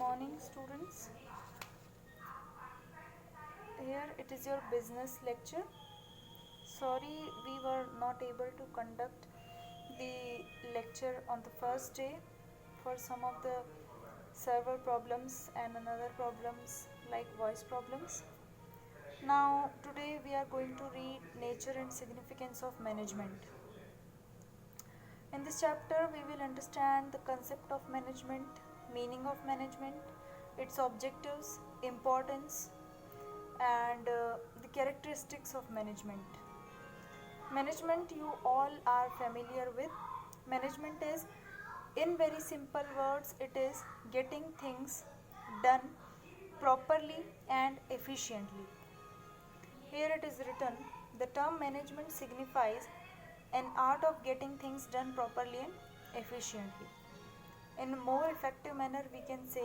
Morning, students. Here it is your business lecture. Sorry, we were not able to conduct the lecture on the first day for some of the server problems and another problems like voice problems. Now, today we are going to read Nature and Significance of Management. In this chapter, we will understand the concept of management, meaning of management, its objectives, importance, and the characteristics of management. Management, you all are familiar with. Management is, in very simple words, it is getting things done properly and efficiently. Here it is written, the term management signifies an art of getting things done properly and efficiently. In a more effective manner, we can say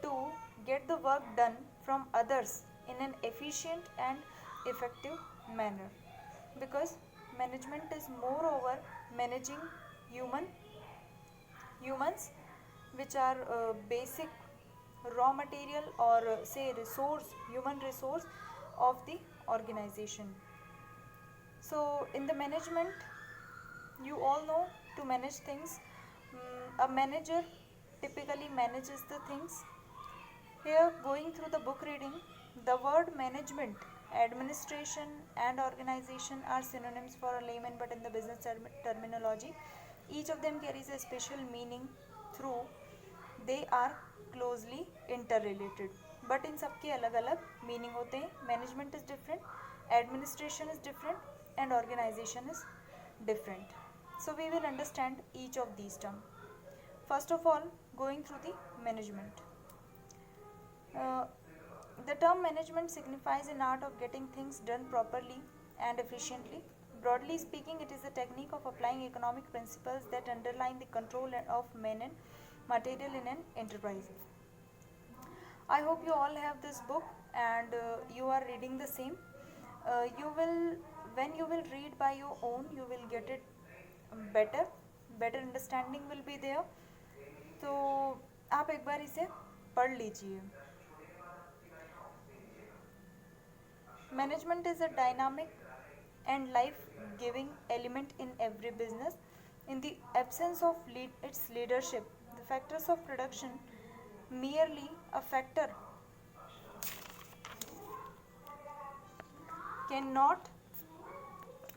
to get the work done from others in an efficient and effective manner, because management is moreover managing humans which are basic raw material or say human resource of the organization. So in the management, you all know, to manage things, a manager typically manages the things. Here, going through the book reading, the word management, administration and organization are synonyms for a layman, but in the business terminology, each of them carries a special meaning through they are closely interrelated. But in सबके अलग अलग meaning होते हैं. Management is different, administration is different and organisation is different. So we will understand each of these terms. First of all, going through the management. The term management signifies an art of getting things done properly and efficiently. Broadly speaking, it is a technique of applying economic principles that underline the control of men and material in an enterprise. I hope you all have this book and you are reading the same. When you will read by your own, you will get it better understanding will be there. तो आप एक बार इसे पढ़ लीजिए. Management is a dynamic and life-giving element in every business. In the absence of its leadership, the factors of production merely a factor cannot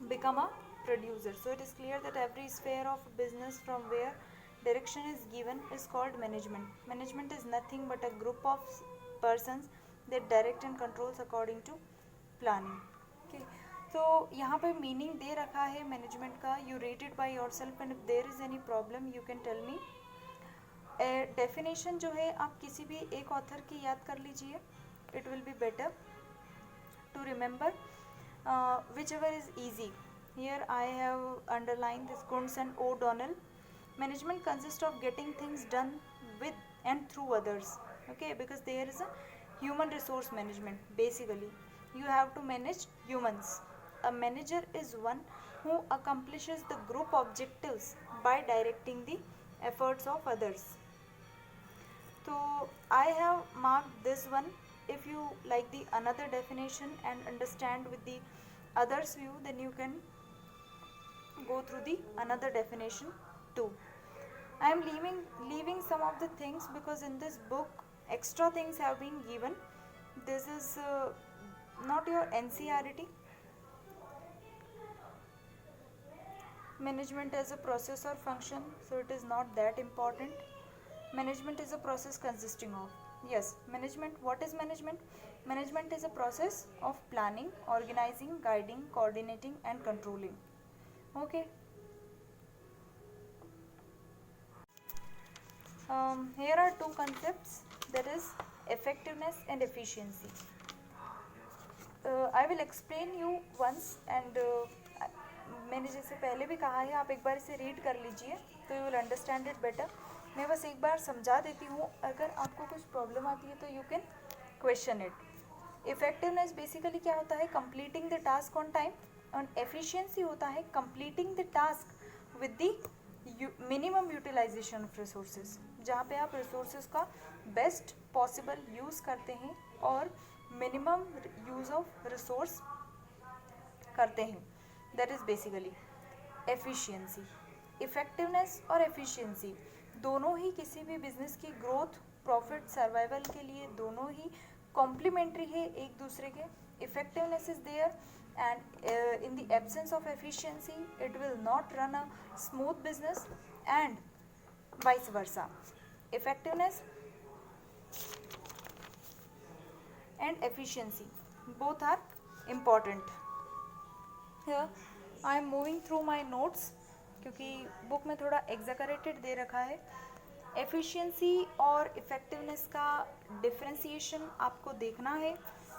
become a producer. So it is clear that every sphere of business from where direction is given is called management. Management is nothing but a group of persons that direct and controls according to planning. Okay. तो यहाँ पे meaning दे रखा है management का. You read it by yourself and if there is any problem you can tell me. Definition जो है आप किसी भी एक ऑथर की याद कर लीजिए. It will be better to remember whichever is easy. Here I have underlined this Kuntz and O'Donnell. Management consists of getting things done with and through others. Okay, because there is a human resource management. Basically, you have to manage humans. A manager is one who accomplishes the group objectives by directing the efforts of others. So I have marked this one. If you like the another definition and understand with the others view, then you can go through the another definition too. I am leaving some of the things because in this book extra things have been given. This is not your NCERT. Management as a process or function, so it is not that important. Management is a process consisting of, yes, management. What is management? Management is a process of planning, organizing, guiding, coordinating and controlling. Okay. Here are two concepts, that is effectiveness and efficiency. I will explain you once and मैंने जैसे पहले भी कहा है, आप एक बार इसे read कर लीजिए तो you will understand it better. मैं बस एक बार समझा देती हूँ. अगर आपको कुछ प्रॉब्लम आती है तो you can question it. Effectiveness basically क्या होता है? Completing the task on time. और एफिशिएंसी होता है completing the task with the minimum utilisation of resources, जहाँ पे आप रिसोर्सेज का बेस्ट पॉसिबल यूज़ करते हैं और मिनिमम यूज़ ऑफ रिसोर्स करते हैं, that is basically efficiency. Effectiveness और एफिशिएंसी दोनों ही किसी भी बिजनेस की ग्रोथ, प्रॉफिट, सर्वाइवल के लिए दोनों ही कॉम्प्लीमेंट्री है एक दूसरे के. Effectiveness is there, and in the absence of efficiency it will not run a smooth business, and vice versa. Effectiveness and efficiency both are important. Here I am moving through my notes क्योंकि book में थोड़ा exaggerated दे रखा है. Efficiency और effectiveness का differentiation आपको देखना है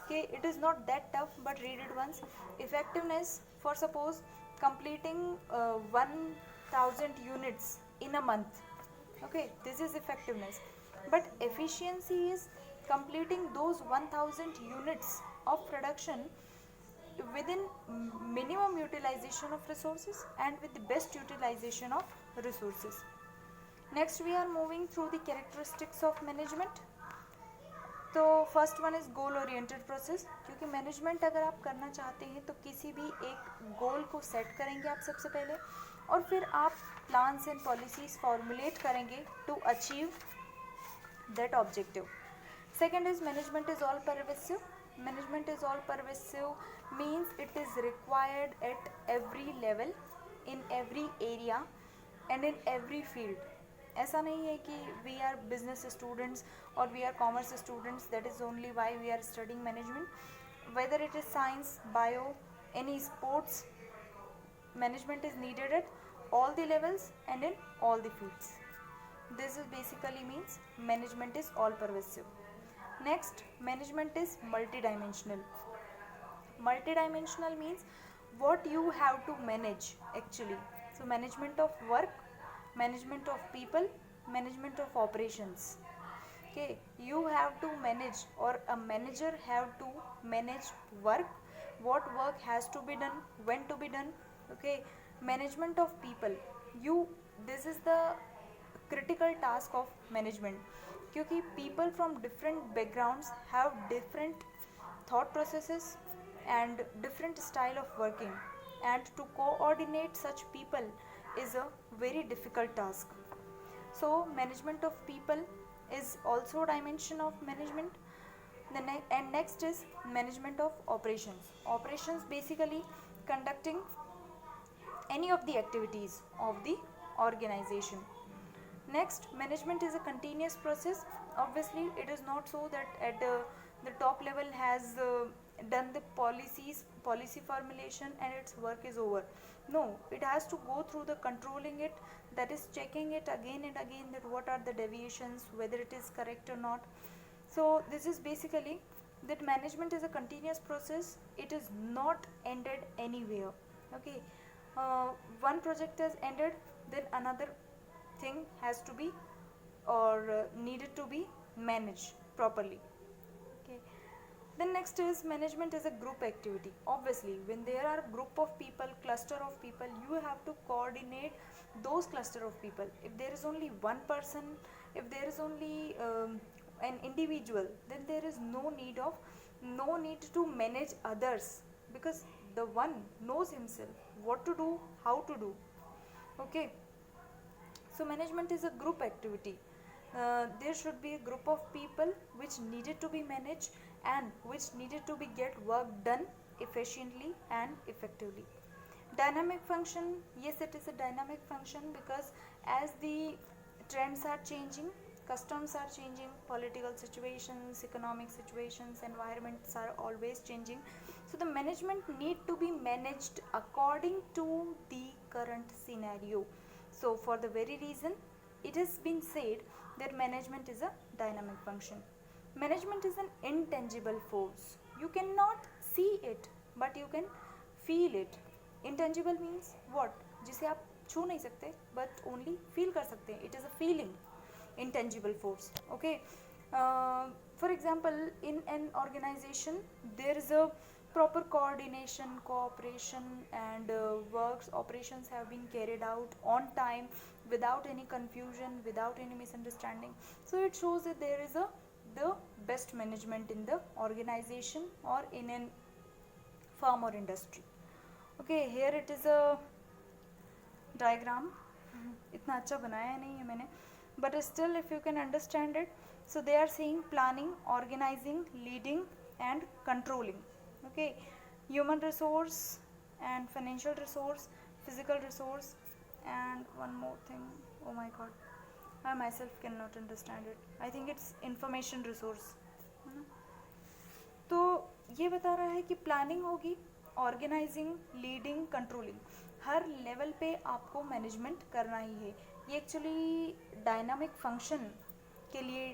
कि it is not that tough, but read it once. Effectiveness, for suppose completing 1000 units in a month, okay, this is effectiveness. But efficiency is completing those 1000 units of production within minimum utilization of resources and with the best utilization of resources. Next we are moving through the characteristics of management. तो first one is goal oriented process, क्योंकि management अगर आप करना चाहते हैं तो किसी भी एक गोल को सेट करेंगे आप सबसे पहले, और फिर आप प्लान्स एंड पॉलिसीज फॉर्मुलेट करेंगे to achieve that objective. Second is management is all pervasive. Management is all pervasive means it is required at every level, in every area and in every field. ऐसा नहीं है कि we are business students और we are commerce students, that is only why we are studying management. Whether it is science, bio, any sports, management is needed at all the levels and in all the fields. This is basically means management is all pervasive. Next, management is multidimensional. Multidimensional means what you have to manage actually. So management of work, management of people, management of operations. Okay, you have to manage, or a manager have to manage work, what work has to be done, when to be done. Okay, management of people, you, this is the critical task of management, क्योंकि people from different backgrounds have different thought processes and different style of working, and to coordinate such people is a very difficult task. So management of people is also a dimension of management. And next is management of operations. Operations basically conducting any of the activities of the organization. Next, management is a continuous process. Obviously it is not so that at the top level has done the policy formulation and its work is over. No, it has to go through the controlling it, that is checking it again and again, that what are the deviations, whether it is correct or not. So this is basically that management is a continuous process, it is not ended anywhere. Okay, one project has ended, then another thing has to be or needed to be managed properly. Okay, then next is management is a group activity. Obviously when there are group of people, cluster of people, you have to coordinate those cluster of people. If there is only one person, if there is only an individual, then there is no need to manage others, because the one knows himself what to do, how to do. Okay, so management is a group activity. There should be a group of people which needed to be managed and which needed to be get work done efficiently and effectively. Dynamic function, yes, it is a dynamic function, because as the trends are changing, customs are changing, political situations, economic situations, environments are always changing. So the management need to be managed according to the current scenario. So for the very reason it has been said that management is a dynamic function. Management is an intangible force. You cannot see it, but you can feel it. Intangible means what? जिसे आप छू नहीं सकते but only feel कर सकते हैं. It is a feeling. Intangible force. Okay, for example, in an organization there is a proper coordination, cooperation, and works operations have been carried out on time without any confusion, without any misunderstanding. So it shows that there is a the best management in the organization or in an firm or industry. Okay, here it is a diagram. इतना अच्छा बनाया नहीं है मैंने, but still if you can understand it. So they are saying planning, organizing, leading and controlling. Okay, human resource and financial resource, physical resource, and one more thing. Oh my god, I myself cannot understand it. I think it's information resource. तो ये बता रहा है कि planning होगी, organising, leading, controlling, हर level पे आपको management करना ही है. ये एक्चुअली डायनामिक फंक्शन के लिए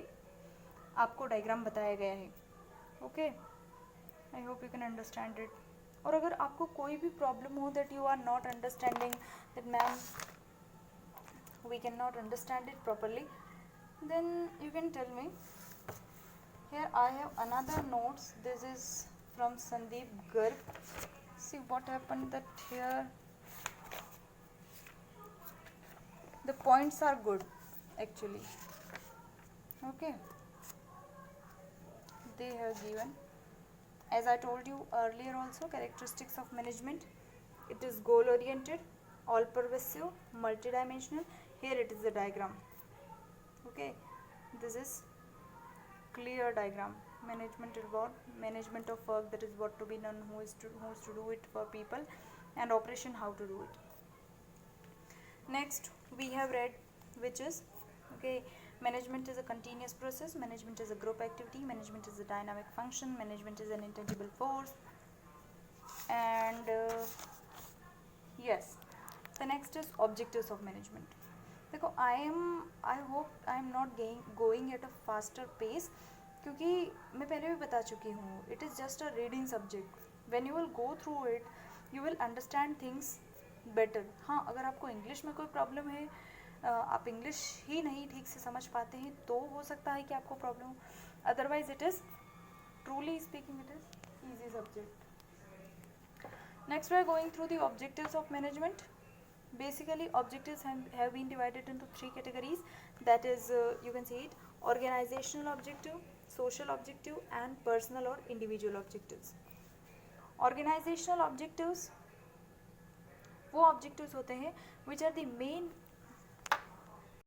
आपको डायग्राम बताया गया है. Okay, I hope you can understand it. और अगर आपको कोई भी प्रॉब्लम हो that you are not understanding, that ma'am we can not understand it properly, then you can tell me. Here I have another notes. This is from Sandeep Garg. See what happened that here the points are good actually. Okay, they have given, as I told you earlier also, characteristics of management. It is goal oriented, all pervasive, multidimensional. Here it is the diagram. Okay, this is clear diagram. Management involved, management of work, that is what to be done, who is to do it for people, and operation, how to do it. Next we have read, which is, okay, management is a continuous process, management is a group activity, management is a dynamic function, management is an intangible force, and yes, the next is objectives of management. देखो I hope I am not going at a faster pace, क्योंकि मैं पहले भी बता चुकी हूँ, it is just a reading subject. When you will go through it you will understand things better. हाँ, अगर आपको इंग्लिश में कोई प्रॉब्लम है, आप इंग्लिश ही नहीं ठीक से समझ पाते हैं, तो हो सकता है कि आपको प्रॉब्लम हो. Otherwise it is, truly speaking, it is easy subject. Next we are going through the objectives of management. Basically objectives have been divided into three categories, that is you can see it: organizational objective, social objective and personal or individual objectives. Organizational objectives वो objectives होते हैं which are the main